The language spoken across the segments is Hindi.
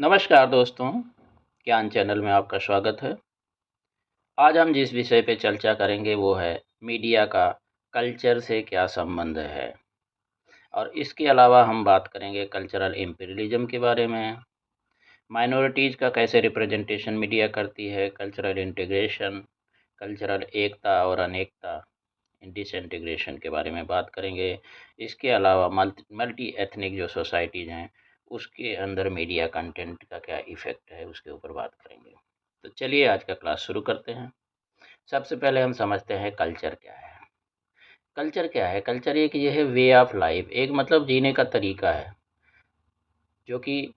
नमस्कार दोस्तों, ज्ञान चैनल में आपका स्वागत है। आज हम जिस विषय पे चर्चा करेंगे वो है मीडिया का कल्चर से क्या संबंध है और इसके अलावा हम बात करेंगे कल्चरल इम्पीरियलिज्म के बारे में, माइनॉरिटीज़ का कैसे रिप्रेजेंटेशन मीडिया करती है, कल्चरल इंटीग्रेशन, कल्चरल एकता और अनेकता, डिसइंटीग्रेशन के बारे में बात करेंगे। इसके अलावा मल्टी एथनिक जो सोसाइटीज़ हैं, उसके अंदर मीडिया कंटेंट का क्या इफ़ेक्ट है, उसके ऊपर बात करेंगे। तो चलिए आज का क्लास शुरू करते हैं। सबसे पहले हम समझते हैं कल्चर क्या है। कल्चर क्या है? कल्चर एक ये है वे ऑफ लाइफ, एक मतलब जीने का तरीका है, जो कि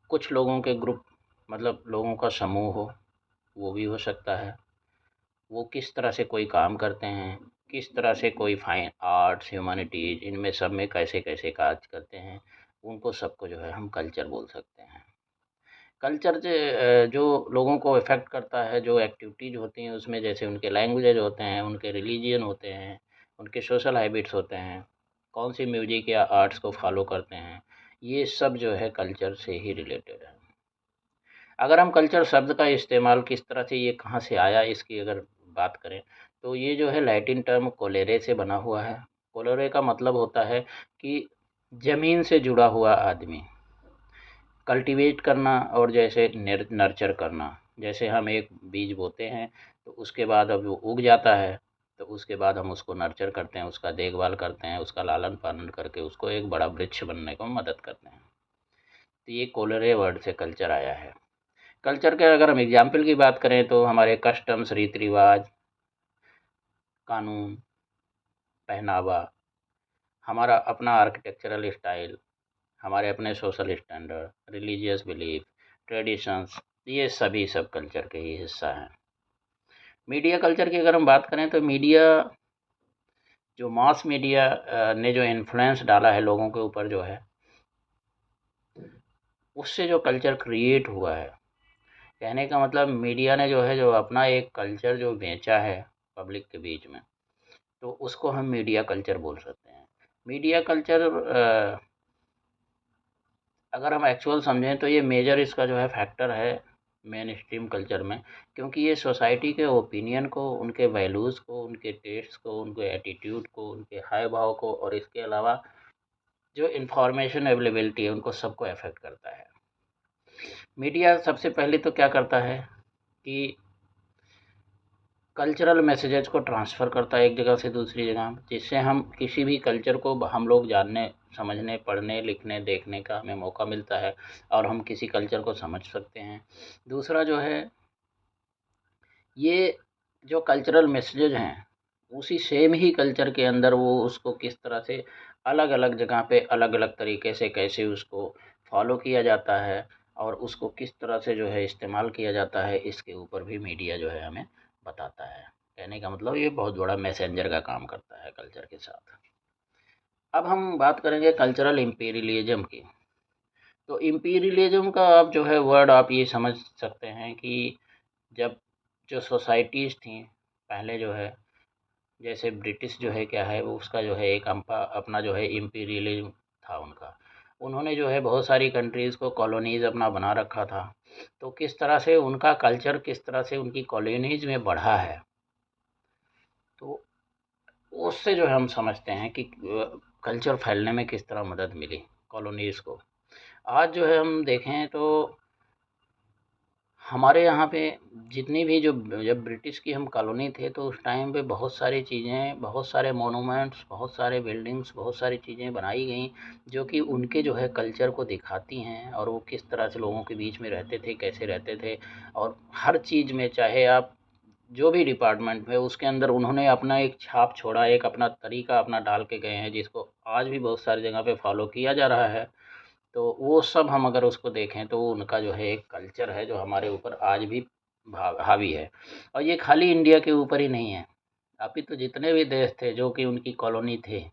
कुछ लोगों के ग्रुप मतलब लोगों का समूह हो, वो भी हो सकता है। वो किस तरह से कोई काम करते हैं, किस तरह से कोई फाइन आर्ट्स, ह्यूमैनिटीज़ इनमें सब में कैसे-कैसे काज करते हैं, उनको सबको जो है हम कल्चर बोल सकते हैं। कल्चर जो लोगों को इफ़ेक्ट करता है, जो एक्टिविटीज़ होती हैं उसमें जैसे उनके लैंग्वेज होते हैं, उनके रिलीजन होते हैं, उनके सोशल हैबिट्स होते हैं, कौन सी म्यूज़िक या आर्ट्स को फ़ॉलो करते हैं, ये सब जो है कल्चर से ही रिलेटेड है। अगर हम कल्चर शब्द का इस्तेमाल किस तरह से ये कहाँ से आया इसकी अगर बात करें, तो ये जो है लैटिन टर्म कोलेरे से बना हुआ है। कोलेरे का मतलब होता है कि ज़मीन से जुड़ा हुआ आदमी। कल्टीवेट करना और जैसे नर्चर करना, जैसे हम एक बीज बोते हैं तो उसके बाद अब वो उग जाता है, तो उसके बाद हम उसको नर्चर करते हैं, उसका देखभाल करते हैं, उसका लालन पालन करके उसको एक बड़ा वृक्ष बनने को मदद करते हैं। तो ये कोलरे वर्ड से कल्चर आया है। कल्चर के अगर हम एग्जाम्पल की बात करें तो हमारे कस्टम्स, रीति रिवाज, कानून, पहनावा, हमारा अपना आर्किटेक्चरल स्टाइल, हमारे अपने social standard, religious belief, traditions, ये सभी सब कल्चर के ही हिस्सा हैं। मीडिया कल्चर की अगर हम बात करें तो मीडिया जो मास मीडिया ने जो इन्फ्लुएंस डाला है लोगों के ऊपर जो है, उससे जो कल्चर क्रिएट हुआ है, कहने का मतलब मीडिया ने जो है जो अपना एक कल्चर जो बेचा है पब्लिक के बीच में, तो उसको हम मीडिया कल्चर बोल सकते हैं। मीडिया कल्चर अगर हम एक्चुअल समझें तो ये मेजर इसका जो है फैक्टर है मेन स्ट्रीम कल्चर में, क्योंकि ये सोसाइटी के ओपिनियन को, उनके वैल्यूज़ को, उनके टेस्ट्स को, उनके एटीट्यूड को, उनके हाव भाव को और इसके अलावा जो इन्फॉर्मेशन अवेलेबिलिटी है उनको सबको अफेक्ट करता है। मीडिया सबसे पहले तो क्या करता है कि कल्चरल मैसेजेस को ट्रांसफ़र करता है एक जगह से दूसरी जगह, जिससे हम किसी भी कल्चर को हम लोग जानने, समझने, पढ़ने, लिखने, देखने का हमें मौका मिलता है और हम किसी कल्चर को समझ सकते हैं। दूसरा जो है, ये जो कल्चरल मैसेजेज हैं, उसी सेम ही कल्चर के अंदर वो उसको किस तरह से अलग-अलग जगह पे अलग-अलग तरीके से कैसे उसको फ़ॉलो किया जाता है और उसको किस तरह से जो है इस्तेमाल किया जाता है, इसके ऊपर भी मीडिया जो है हमें बताता है। कहने का मतलब ये बहुत बड़ा मैसेंजर का काम करता है कल्चर के साथ। अब हम बात करेंगे कल्चरल इम्पीरियलिज़्म की। तो इम्पीरियलिज़्म का आप जो है वर्ड आप ये समझ सकते हैं कि जब जो सोसाइटीज़ थीं पहले जो है, जैसे ब्रिटिश जो है क्या है वो उसका जो है एक अपना जो है इम्पीरियलिज़्म था उनका। उन्होंने जो है बहुत सारी कंट्रीज़ को कॉलोनीज़ अपना बना रखा था। तो किस तरह से उनका कल्चर किस तरह से उनकी कॉलोनीज़ में बढ़ा है, तो उससे जो है हम समझते हैं कि कल्चर फैलने में किस तरह मदद मिली कॉलोनीज़ को। आज जो है हम देखें तो हमारे यहाँ पे जितनी भी जो जब ब्रिटिश की हम कॉलोनी थे तो उस टाइम पे बहुत सारी चीज़ें, बहुत सारे मोनूमेंट्स, बहुत सारे बिल्डिंग्स, बहुत सारी चीज़ें बनाई गई जो कि उनके जो है कल्चर को दिखाती हैं और वो किस तरह से लोगों के बीच में रहते थे, कैसे रहते थे। और हर चीज़ में चाहे आप जो भी डिपार्टमेंट में उसके अंदर उन्होंने अपना एक छाप छोड़ा, एक अपना तरीका अपना डाल के गए हैं जिसको आज भी बहुत सारी जगह पे फॉलो किया जा रहा है। तो वो सब हम अगर उसको देखें तो उनका जो है एक कल्चर है जो हमारे ऊपर आज भी हावी है। और ये खाली इंडिया के ऊपर ही नहीं है, अपितु जितने भी देश थे जो कि उनकी कॉलोनी थे,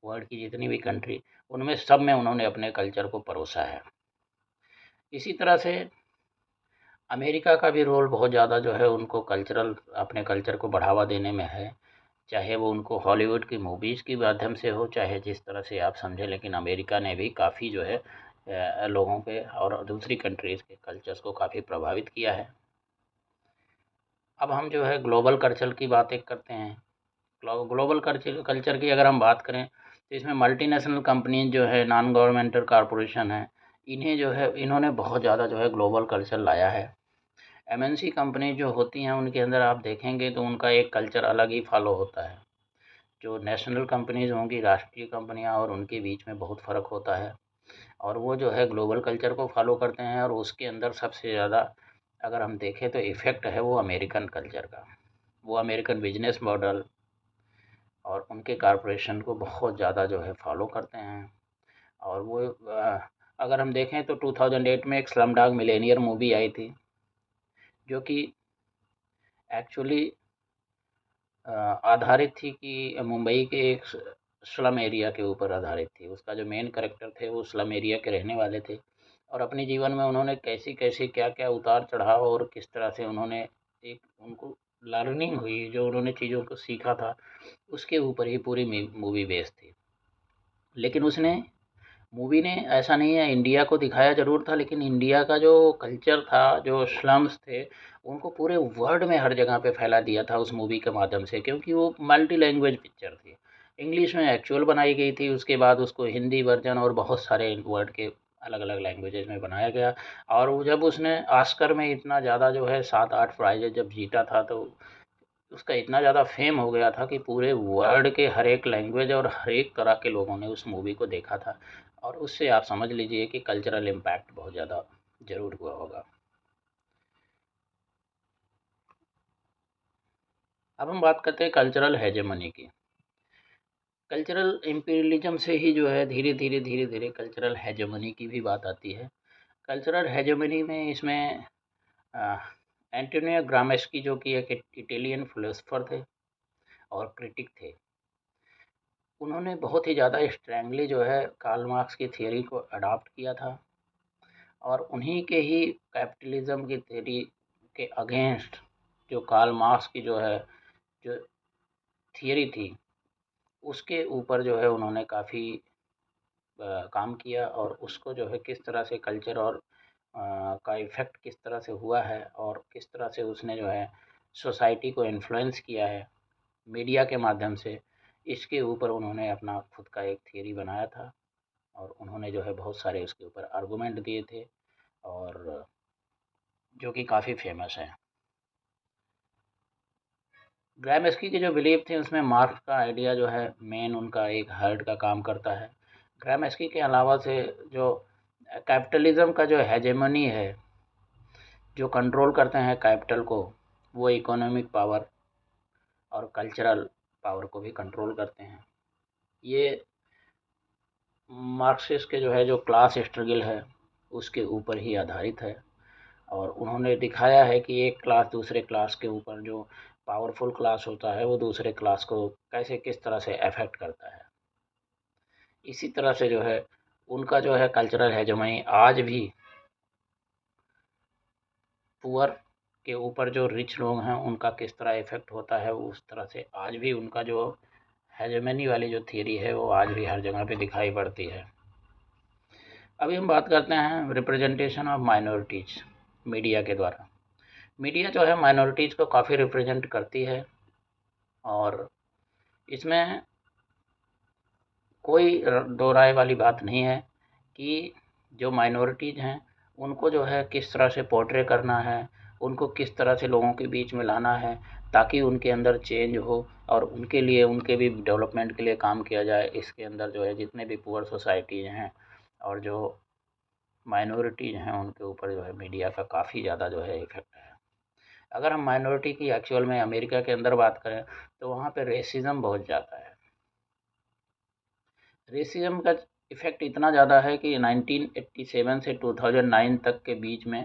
वर्ल्ड की जितनी भी कंट्री, उनमें सब में उन्होंने अपने कल्चर को परोसा है। इसी तरह से अमेरिका का भी रोल बहुत ज़्यादा जो है उनको कल्चरल अपने कल्चर को बढ़ावा देने में है। चाहे वो उनको हॉलीवुड की मूवीज़ के माध्यम से हो, चाहे जिस तरह से आप समझें, लेकिन अमेरिका ने भी काफ़ी जो है लोगों के और दूसरी कंट्रीज़ के कल्चर्स को काफ़ी प्रभावित किया है। अब हम जो है ग्लोबल कल्चर की बातें करते हैं। ग्लोबल कल्चर कल्चर की अगर हम बात करें तो इसमें मल्टीनेशनल कंपनीज जो है, नॉन गवर्नमेंटल कॉरपोरेशन है, इन्हें जो है इन्होंने बहुत ज़्यादा जो है ग्लोबल कल्चर लाया है। एमएनसी कंपनी जो होती हैं उनके अंदर आप देखेंगे तो उनका एक कल्चर अलग ही फॉलो होता है। जो नेशनल कंपनीज होंगी, राष्ट्रीय कंपनियां, और उनके बीच में बहुत फ़र्क होता है और वो जो है ग्लोबल कल्चर को फॉलो करते हैं और उसके अंदर सबसे ज़्यादा अगर हम देखें तो इफ़ेक्ट है वो अमेरिकन कल्चर का। वो अमेरिकन बिजनेस मॉडल और उनके कॉरपोरेशन को बहुत ज़्यादा जो है फॉलो करते हैं। और वो अगर हम देखें तो 2008 में एक स्लम डॉग मिलेनियर मूवी आई थी जो कि एक्चुअली आधारित थी कि मुंबई के एक स्लम एरिया के ऊपर आधारित थी। उसका जो मेन कैरेक्टर थे वो स्लम एरिया के रहने वाले थे और अपने जीवन में उन्होंने कैसी कैसी क्या क्या उतार चढ़ाव और किस तरह से उन्होंने एक उनको लर्निंग हुई, जो उन्होंने चीज़ों को सीखा था, उसके ऊपर ही पूरी मूवी बेस्ड थी। लेकिन उसने मूवी ने ऐसा नहीं है, इंडिया को दिखाया ज़रूर था, लेकिन इंडिया का जो कल्चर था, जो स्लम्स थे, उनको पूरे वर्ल्ड में हर जगह पे फैला दिया था उस मूवी के माध्यम से, क्योंकि वो मल्टी लैंग्वेज पिक्चर थी। इंग्लिश में एक्चुअल बनाई गई थी, उसके बाद उसको हिंदी वर्जन और बहुत सारे वर्ड के अलग अलग लैंग्वेजेज में बनाया गया। और वो जब उसने ऑस्कर में इतना ज़्यादा जो है 7-8 प्राइजेज जब जीता था तो उसका इतना ज़्यादा फेम हो गया था कि पूरे वर्ल्ड के हर एक लैंग्वेज और हर एक तरह के लोगों ने उस मूवी को देखा था और उससे आप समझ लीजिए कि कल्चरल इम्पैक्ट बहुत ज़्यादा ज़रूर हुआ होगा। अब हम बात करते हैं कल्चरल हेजेमनी की। कल्चरल इम्पीरियलिज्म से ही जो है धीरे धीरे कल्चरल हेजेमनी की भी बात आती है। कल्चरल हेजेमनी में इसमें एंटोनियो ग्रामेस्की जो कि एक इटालियन फिलोसोफर थे और क्रिटिक थे, उन्होंने बहुत ही ज़्यादा स्ट्रांगली जो है कार्ल मार्क्स की थियरी को अडॉप्ट किया था और उन्हीं के ही कैपिटलिज्म की थियरी के अगेंस्ट जो कार्ल मार्क्स की जो है जो थियरी थी, उसके ऊपर जो है उन्होंने काफ़ी काम किया और उसको जो है किस तरह से कल्चर और का इफ़ेक्ट किस तरह से हुआ है और किस तरह से उसने जो है सोसाइटी को इन्फ्लुएंस किया है मीडिया के माध्यम से, इसके ऊपर उन्होंने अपना खुद का एक थियरी बनाया था और उन्होंने जो है बहुत सारे उसके ऊपर आर्गूमेंट दिए थे और जो कि काफ़ी फेमस हैं। ग्रामेस्की की जो बिलीव थी उसमें मार्क्स का आइडिया जो है मेन उनका एक हर्ट का काम करता है। ग्रामेस्की के अलावा से जो कैपिटलिज्म का जो हेजेमनी है, जो कंट्रोल करते हैं कैपिटल को, वो इकोनॉमिक पावर और कल्चरल पावर को भी कंट्रोल करते हैं। ये मार्क्सिस्ट के जो है जो क्लास स्ट्रगल है उसके ऊपर ही आधारित है और उन्होंने दिखाया है कि एक क्लास दूसरे क्लास के ऊपर, जो पावरफुल क्लास होता है वो दूसरे क्लास को कैसे किस तरह से अफेक्ट करता है। इसी तरह से जो है उनका जो है कल्चरल हेजेमनी आज भी पुअर के ऊपर, जो रिच लोग हैं उनका किस तरह इफेक्ट होता है, उस तरह से आज भी उनका जो हेजेमनी वाली जो थियरी है वो आज भी हर जगह पे दिखाई पड़ती है। अभी हम बात करते हैं रिप्रेजेंटेशन ऑफ माइनॉरिटीज़ मीडिया के द्वारा। मीडिया जो है माइनॉरिटीज़ को काफ़ी रिप्रेजेंट करती है और इसमें कोई दो राय वाली बात नहीं है कि जो माइनॉरिटीज़ हैं उनको जो है किस तरह से पोर्ट्रे करना है, उनको किस तरह से लोगों के बीच में लाना है ताकि उनके अंदर चेंज हो और उनके लिए उनके भी डेवलपमेंट के लिए काम किया जाए। इसके अंदर जो है जितने भी पुअर सोसाइटीज़ हैं और जो माइनॉरिटीज़ हैं उनके ऊपर जो है मीडिया का काफ़ी ज़्यादा जो है इफ़ेक्ट है। अगर हम माइनॉरिटी की एक्चुअल में अमेरिका के अंदर बात करें तो वहाँ पे रेसिज़्म बहुत ज़्यादा है। रेसिज्म का इफ़ेक्ट इतना ज़्यादा है कि 1987 से 2009 तक के बीच में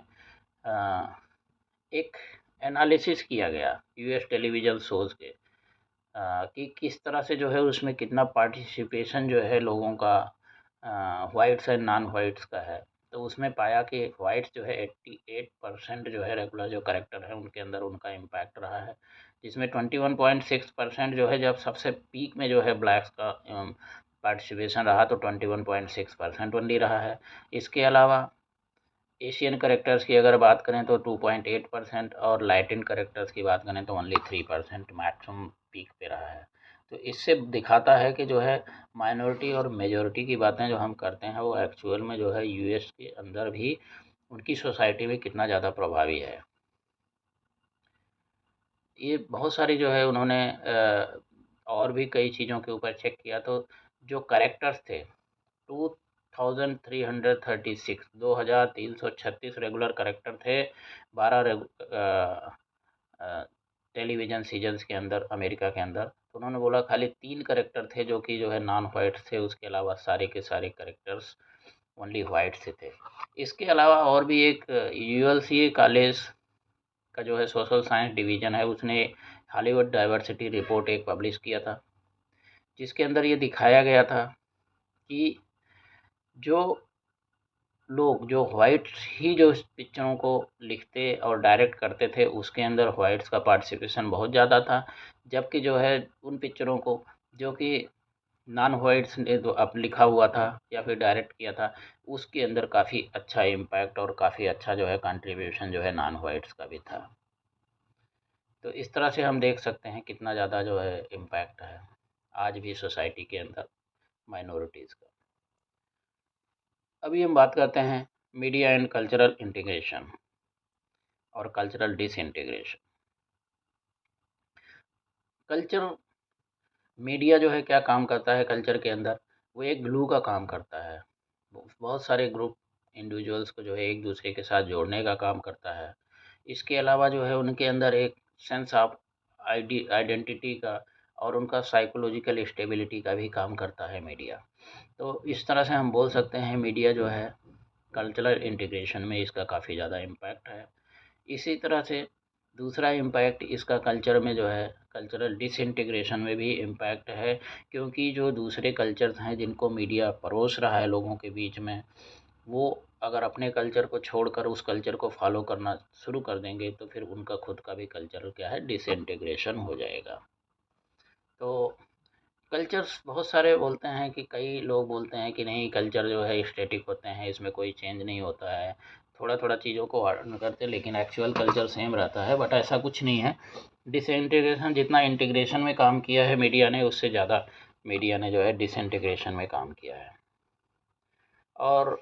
अ, एक एनालिसिस किया गया यूएस टेलीविज़न शोज़ के, कि किस तरह से जो है उसमें कितना पार्टिसिपेशन जो है लोगों का व्हाइट्स एंड नॉन व्हाइट्स का है। तो उसमें पाया कि व्हाइट्स जो है 88% जो है रेगुलर जो कैरेक्टर है उनके अंदर उनका इम्पैक्ट रहा है, जिसमें 21.6% जो है जब सबसे पीक में जो है ब्लैक्स का पार्टिसिपेशन रहा तो 21.6% ओनली रहा है। इसके अलावा एशियन करेक्टर्स की अगर बात करें तो 2.8% और लैटिन करेक्टर्स की बात करें तो ओनली 3% मैक्सिमम पीक पे रहा है। तो इससे दिखाता है कि जो है माइनॉरिटी और मेजॉरिटी की बातें जो हम करते हैं वो एक्चुअल में जो है यूएस के अंदर भी उनकी सोसाइटी में कितना ज़्यादा प्रभावी है। ये बहुत सारी जो है उन्होंने और भी कई चीज़ों के ऊपर चेक किया तो जो करेक्टर्स थे 2336 2336 रेगुलर करेक्टर थे 12 टेलीविज़न सीजन्स के अंदर अमेरिका के अंदर। तो उन्होंने बोला खाली 3 करेक्टर थे जो कि जो है नॉन व्हाइट थे, उसके अलावा सारे के सारे करेक्टर्स ओनली व्हाइट से थे। इसके अलावा और भी एक यूएलसीए कॉलेज का जो है सोशल साइंस डिवीज़न है, उसने हॉलीवुड डाइवर्सिटी रिपोर्ट एक पब्लिश किया था, जिसके अंदर ये दिखाया गया था कि जो लोग जो व्हाइट्स ही जो इस पिक्चरों को लिखते और डायरेक्ट करते थे उसके अंदर व्हाइट्स का पार्टिसिपेशन बहुत ज़्यादा था, जबकि जो है उन पिक्चरों को जो कि नॉन व्हाइट्स ने जो अब लिखा हुआ था या फिर डायरेक्ट किया था उसके अंदर काफ़ी अच्छा इम्पैक्ट और काफ़ी अच्छा जो है कंट्रीब्यूशन जो है नॉन व्हाइट्स का भी था। तो इस तरह से हम देख सकते हैं कितना ज़्यादा जो है इम्पैक्ट है आज भी सोसाइटी के अंदर माइनॉरिटीज़ का। अभी हम बात करते हैं मीडिया एंड कल्चरल इंटीग्रेशन और कल्चरल डिसइंटीग्रेशन। कल्चर मीडिया जो है क्या काम करता है कल्चर के अंदर, वो एक ग्लू का काम करता है। बहुत सारे ग्रुप इंडिविजुअल्स को जो है एक दूसरे के साथ जोड़ने का काम करता है। इसके अलावा जो है उनके अंदर एक सेंस ऑफ आइडेंटिटी का और उनका साइकोलॉजिकल स्टेबिलिटी का भी काम करता है मीडिया। तो इस तरह से हम बोल सकते हैं मीडिया जो है कल्चरल इंटीग्रेशन में इसका काफ़ी ज़्यादा इम्पैक्ट है। इसी तरह से दूसरा इम्पैक्ट इसका कल्चर में जो है कल्चरल डिसइंटीग्रेशन में भी इम्पैक्ट है, क्योंकि जो दूसरे कल्चर्स हैं जिनको मीडिया परोस रहा है लोगों के बीच में, वो अगर अपने कल्चर को छोड़कर उस कल्चर को फॉलो करना शुरू कर देंगे तो फिर उनका खुद का भी कल्चर क्या है डिसइंटीग्रेशन हो जाएगा। तो कल्चर्स बहुत सारे बोलते हैं कि कई लोग बोलते हैं कि नहीं कल्चर जो है स्टैटिक होते हैं, इसमें कोई चेंज नहीं होता है, थोड़ा थोड़ा चीज़ों को वार्डन करते हैं लेकिन एक्चुअल कल्चर सेम रहता है, बट ऐसा कुछ नहीं है। डिसइंटीग्रेशन जितना इंटीग्रेशन में काम किया है मीडिया ने, उससे ज़्यादा मीडिया ने जो है डिसइंटीग्रेशन में काम किया है। और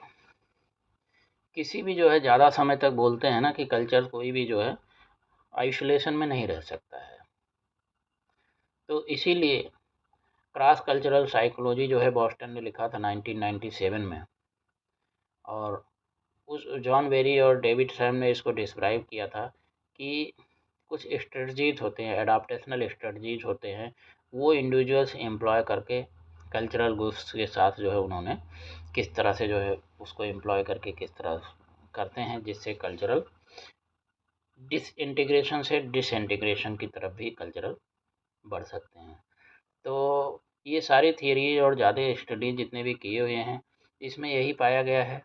किसी भी जो है ज़्यादा समय तक बोलते हैं ना कि कल्चर कोई भी जो है आइसोलेशन में नहीं रह सकता है, तो इसीलिए क्रॉस कल्चरल साइकोलॉजी जो है बॉस्टन ने लिखा था 1997 में, और उस जॉन बेरी और डेविड सैम ने इसको डिस्क्राइब किया था कि कुछ स्ट्रेटजीज होते हैं, एडाप्टेशनल स्ट्रेटजीज होते हैं, वो इंडिविजुअल्स एम्प्लॉय करके कल्चरल ग्रुप्स के साथ जो है उन्होंने किस तरह से जो है उसको एम्प्लॉय करके किस तरह करते हैं जिससे कल्चरल डिसइंटीग्रेशन से डिसइंटीग्रेशन की तरफ भी कल्चरल बढ़ सकते हैं। तो ये सारी थियरी और ज़्यादा स्टडी जितने भी किए हुए हैं इसमें यही पाया गया है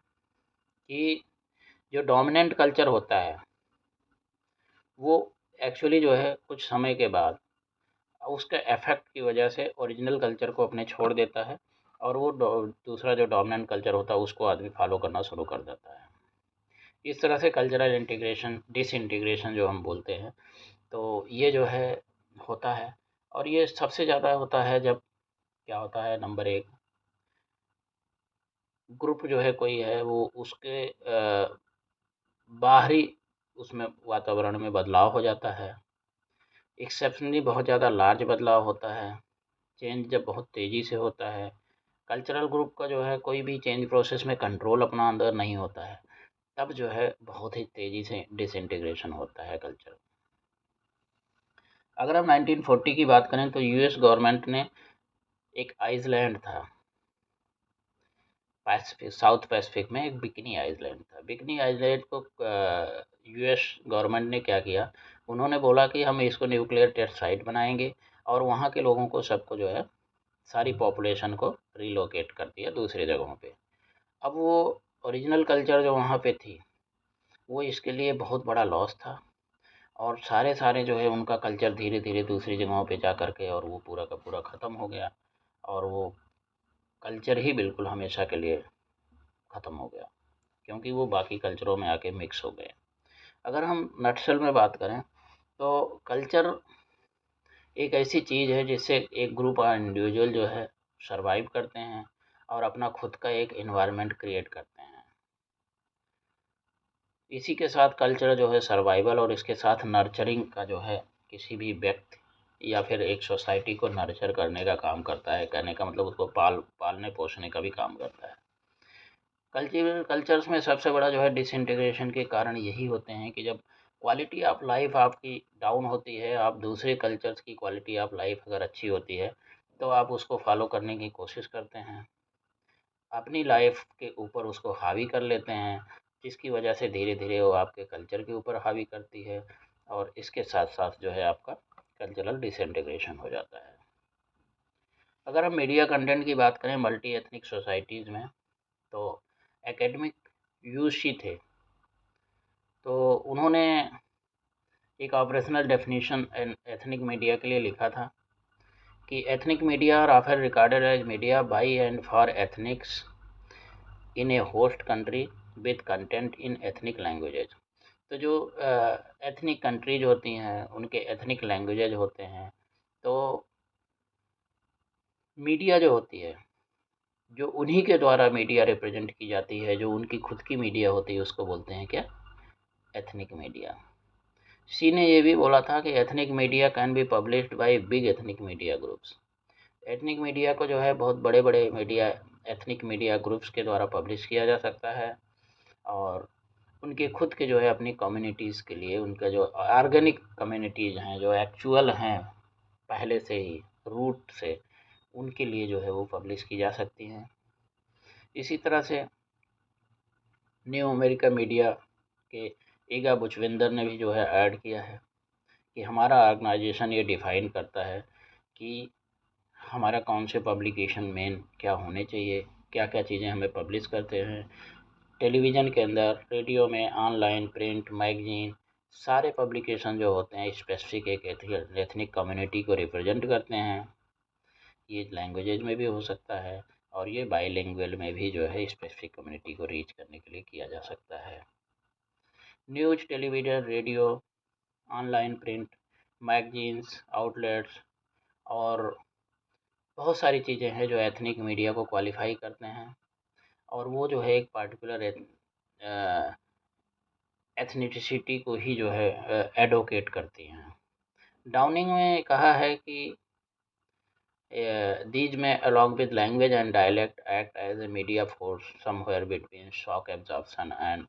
कि जो डोमिनेंट कल्चर होता है वो एक्चुअली जो है कुछ समय के बाद उसके इफ़ेक्ट की वजह से ओरिजिनल कल्चर को अपने छोड़ देता है और वो दूसरा जो डोमिनेंट कल्चर होता है उसको आदमी फॉलो करना शुरू कर देता है। इस तरह से कल्चरल इंटीग्रेशन डिसइंटीग्रेशन जो हम बोलते हैं तो ये जो है होता है। और ये सबसे ज़्यादा होता है जब क्या होता है, नंबर एक ग्रुप जो है कोई है वो उसके बाहरी उसमें वातावरण में बदलाव हो जाता है, एक्सेप्शनली बहुत ज़्यादा लार्ज बदलाव होता है, चेंज जब बहुत तेज़ी से होता है, कल्चरल ग्रुप का जो है कोई भी चेंज प्रोसेस में कंट्रोल अपना अंदर नहीं होता है, तब जो है बहुत ही तेज़ी से डिसइंटीग्रेशन होता है कल्चर। अगर हम 1940 की बात करें तो यूएस गवर्नमेंट ने एक आइसलैंड था पैसिफिक साउथ पैसिफिक में, एक बिकनी आइलैंड था। बिकनी आइलैंड को यूएस गवर्नमेंट ने क्या किया, उन्होंने बोला कि हम इसको न्यूक्लियर टेस्ट साइट बनाएंगे और वहाँ के लोगों को सबको जो है सारी पॉपुलेशन को रिलोकेट कर दिया दूसरी जगहों पे। अब वो ओरिजिनल कल्चर जो वहाँ पे थी वो इसके लिए बहुत बड़ा लॉस था और सारे सारे जो है उनका कल्चर धीरे धीरे दूसरी जगहों पे जा कर के और वो पूरा का पूरा ख़त्म हो गया और वो कल्चर ही बिल्कुल हमेशा के लिए ख़त्म हो गया, क्योंकि वो बाकी कल्चरों में आके मिक्स हो गए। अगर हम नटशल में बात करें तो कल्चर एक ऐसी चीज़ है जिससे एक ग्रुप और इंडिविजुअल जो है सर्वाइव करते हैं और अपना खुद का एक एनवायरनमेंट क्रिएट करते हैं। इसी के साथ कल्चर जो है सर्वाइवल और इसके साथ नर्चरिंग का जो है किसी भी व्यक्ति या फिर एक सोसाइटी को नर्चर करने का काम करता है। कहने का मतलब उसको पालने पोसने का भी काम करता है। कल्चर्स में सबसे बड़ा जो है डिसइंटीग्रेशन के कारण यही होते हैं कि जब क्वालिटी ऑफ लाइफ आपकी डाउन होती है, आप दूसरे कल्चर्स की क्वालिटी ऑफ लाइफ अगर अच्छी होती है तो आप उसको फॉलो करने की कोशिश करते हैं, अपनी लाइफ के ऊपर उसको हावी कर लेते हैं, जिसकी वजह से धीरे धीरे वो आपके कल्चर के ऊपर हावी करती है और इसके साथ साथ जो है आपका कल्चरल डिसइंटीग्रेशन हो जाता है। अगर हम मीडिया कंटेंट की बात करें मल्टी एथनिक सोसाइटीज़ में, तो एकेडमिक यूशी थे, तो उन्होंने एक ऑपरेशनल डेफिनेशन एथनिक मीडिया के लिए लिखा था कि ethnic media are often regarded as media by and for ethnics in a host country with content in ethnic languages. तो जो एथनिक कंट्रीज होती हैं उनके एथनिक लैंग्वेजेज होते हैं, तो मीडिया जो होती है जो उन्हीं के द्वारा मीडिया रिप्रेजेंट की जाती है, जो उनकी खुद की मीडिया होती है उसको बोलते हैं क्या, एथनिक मीडिया। सी ने ये भी बोला था कि ethnic media can be published by big ethnic media groups. Ethnic media को जो है बहुत बड़े बड़े मीडिया एथनिक मीडिया ग्रुप्स के द्वारा पब्लिश किया जा सकता है और उनके खुद के जो है अपनी कम्युनिटीज़ के लिए उनका जो ऑर्गेनिक कम्युनिटीज़ हैं जो एक्चुअल हैं पहले से ही रूट से, उनके लिए जो है वो पब्लिश की जा सकती हैं। इसी तरह से न्यू अमेरिका मीडिया के ईगा बुचविंदर ने भी जो है ऐड किया है कि हमारा ऑर्गेनाइजेशन ये डिफ़ाइन करता है कि हमारा कौन से पब्लिकेशन मेन क्या होने चाहिए, क्या क्या चीज़ें हमें पब्लिश करते हैं टेलीविज़न के अंदर, रेडियो में, ऑनलाइन, प्रिंट, मैगज़ीन, सारे पब्लिकेशन जो होते हैं स्पेसिफिक एक एथनिक कम्युनिटी को रिप्रेजेंट करते हैं। ये लैंग्वेजेज में भी हो सकता है और ये बाईलिंगुअल में भी जो है स्पेसिफिक कम्युनिटी को रीच करने के लिए किया जा सकता है। News, television, radio, online, print, magazines, outlets और बहुत सारी चीज़ें हैं जो एथनिक मीडिया को क्वालिफ़ाई करते हैं और वो जो है एक पार्टिकुलर एथनिसिटी को ही जो है एडवोकेट करती हैं। डाउनिंग में कहा है कि these may along with language and dialect act as a media force somewhere between shock absorption and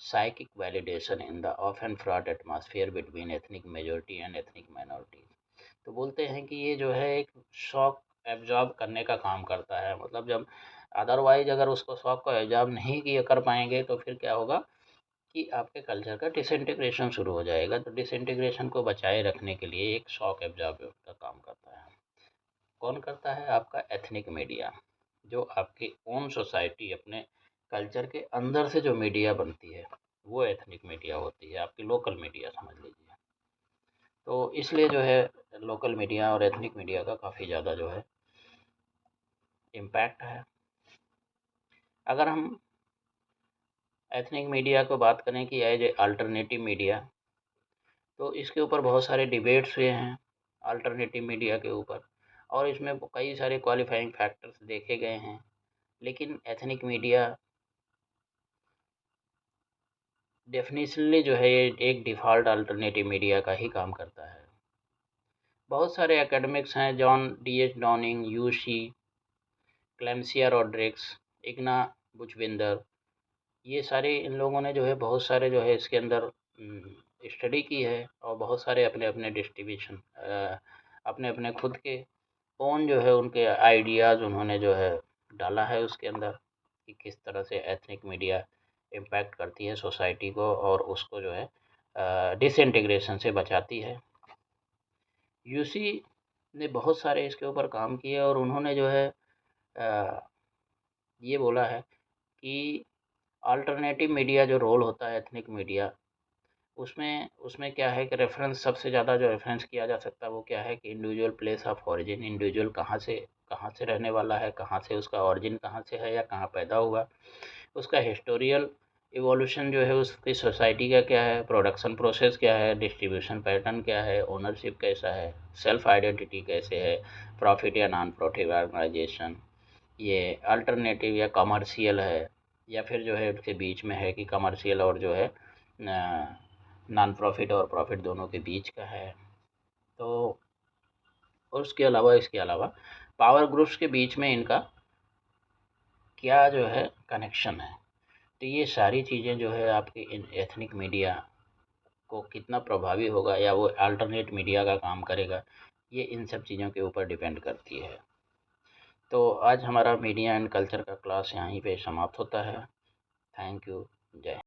psychic validation in the often fraught atmosphere between ethnic majority and ethnic minority। तो बोलते हैं कि ये जो है एक शॉक एब्जॉर्ब करने का काम करता है, मतलब जब अदरवाइज अगर उसको शॉक को एब्जॉर्ब नहीं किया कर पाएंगे तो फिर क्या होगा कि आपके कल्चर का डिसइंटीग्रेशन शुरू हो जाएगा। तो डिसइंटीग्रेशन को बचाए रखने के लिए एक शॉक एब्जॉर्बर का काम करता है। कौन करता है, आपका एथनिक मीडिया, जो आपकी ओन सोसाइटी अपने कल्चर के अंदर से जो मीडिया बनती है वो एथनिक मीडिया होती है, आपकी लोकल मीडिया समझ लीजिए। तो इसलिए जो है लोकल मीडिया और एथनिक मीडिया का काफ़ी ज़्यादा जो है इम्पैक्ट है। अगर हम एथनिक मीडिया को बात करें कि एज ए अल्टरनेटिव मीडिया, तो इसके ऊपर बहुत सारे डिबेट्स हुए हैं अल्टरनेटिव मीडिया के ऊपर और इसमें कई सारे क्वालिफाइंग फैक्टर्स देखे गए हैं, लेकिन एथनिक मीडिया डेफिनेटली जो है ये एक डिफ़ॉल्ट अल्टरनेटिव मीडिया का ही काम करता है। बहुत सारे एकेडमिक्स हैं, जॉन डी.एच. डाउनिंग, यूशी, क्लेमेंसिया रॉड्रिग्स, इग्ना बुचबिंदर, ये सारे इन लोगों ने जो है बहुत सारे जो है इसके अंदर स्टडी की है और बहुत सारे अपने अपने डिस्ट्रीब्यूशन अपने अपने खुद के ओन जो है उनके आइडियाज़ उन्होंने जो है डाला है उसके अंदर कि किस तरह से एथनिक मीडिया इम्पैक्ट करती है सोसाइटी को और उसको जो है डिसइंटीग्रेशन से बचाती है। यूसी ने बहुत सारे इसके ऊपर काम किए और उन्होंने जो है अ, ये बोला है कि अल्टरनेटिव मीडिया जो रोल होता है एथनिक मीडिया, उसमें उसमें क्या है कि रेफ़रेंस सबसे ज़्यादा जो रेफ़रेंस किया जा सकता है वो क्या है कि individual place of origin, individual कहाँ से कहाँ से रहने वाला है, कहाँ से उसका ऑरिजिन कहाँ से है या कहाँ पैदा हुआ, उसका हिस्टोरियल इवोल्यूशन जो है उसकी सोसाइटी का क्या है, प्रोडक्शन प्रोसेस क्या है, डिस्ट्रीब्यूशन पैटर्न क्या है, ओनरशिप कैसा है, सेल्फ आइडेंटिटी कैसे है, प्रॉफिट या नॉन प्रॉफिट ऑर्गेनाइजेशन, ये अल्टरनेटिव या कमर्शियल है, या फिर जो है उसके बीच में है कि कमर्शियल और जो है नॉन प्रॉफिट और प्रॉफिट दोनों के बीच का है। तो और उसके अलावा इसके अलावा पावर ग्रुप्स के बीच में इनका क्या जो है कनेक्शन है। तो ये सारी चीज़ें जो है आपकी इन एथनिक मीडिया को कितना प्रभावी होगा या वो अल्टरनेट मीडिया का काम करेगा, ये इन सब चीज़ों के ऊपर डिपेंड करती है। तो आज हमारा मीडिया एंड कल्चर का क्लास यहीं पे समाप्त होता है। Thank you. जय